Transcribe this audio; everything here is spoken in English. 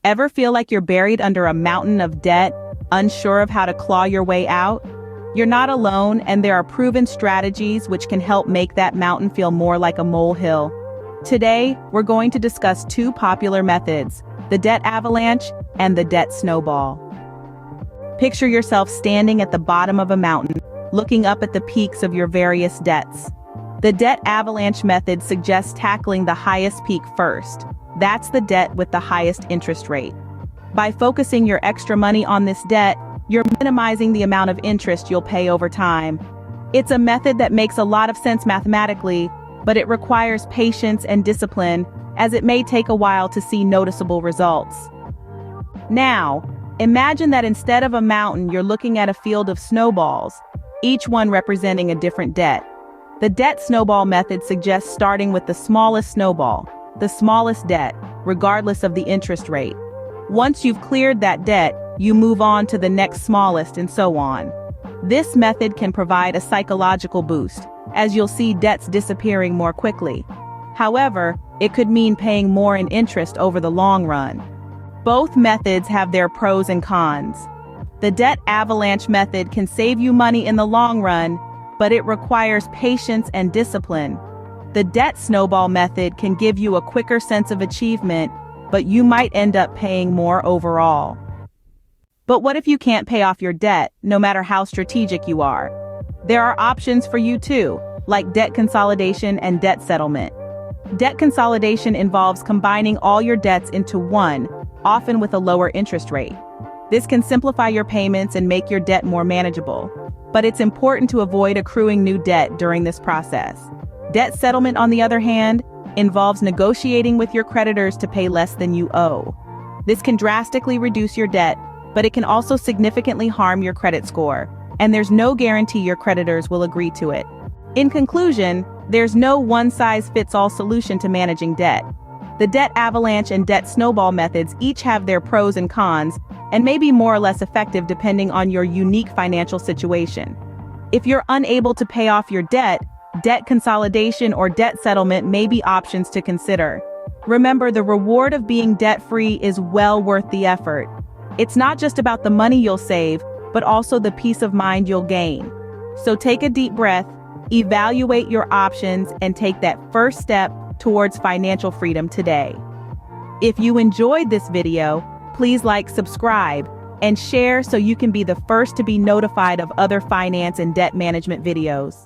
Ever feel like you're buried under a mountain of debt, unsure of how to claw your way out? You're not alone, and there are proven strategies which can help make that mountain feel more like a molehill. Today, we're going to discuss two popular methods, the debt avalanche and the debt snowball. Picture yourself standing at the bottom of a mountain, looking up at the peaks of your various debts. The debt avalanche method suggests tackling the highest peak first. That's the debt with the highest interest rate. By focusing your extra money on this debt, you're minimizing the amount of interest you'll pay over time. It's a method that makes a lot of sense mathematically, but it requires patience and discipline, as it may take a while to see noticeable results. Now, imagine that instead of a mountain, you're looking at a field of snowballs, each one representing a different debt. The debt snowball method suggests starting with the smallest snowball, the smallest debt, regardless of the interest rate. Once you've cleared that debt, you move on to the next smallest and so on. This method can provide a psychological boost, as you'll see debts disappearing more quickly. However, it could mean paying more in interest over the long run. Both methods have their pros and cons. The debt avalanche method can save you money in the long run, but it requires patience and discipline. The debt snowball method can give you a quicker sense of achievement, but you might end up paying more overall. But what if you can't pay off your debt, no matter how strategic you are? There are options for you too, like debt consolidation and debt settlement. Debt consolidation involves combining all your debts into one, often with a lower interest rate. This can simplify your payments and make your debt more manageable, but it's important to avoid accruing new debt during this process. Debt settlement, on the other hand, involves negotiating with your creditors to pay less than you owe. This can drastically reduce your debt, but it can also significantly harm your credit score, and there's no guarantee your creditors will agree to it. In conclusion, there's no one-size-fits-all solution to managing debt. The debt avalanche and debt snowball methods each have their pros and cons, and may be more or less effective depending on your unique financial situation. If you're unable to pay off your debt, debt consolidation or debt settlement may be options to consider. Remember, the reward of being debt-free is well worth the effort. It's not just about the money you'll save, but also the peace of mind you'll gain. So take a deep breath, evaluate your options, and take that first step towards financial freedom today. If you enjoyed this video, please like, subscribe, and share so you can be the first to be notified of other finance and debt management videos.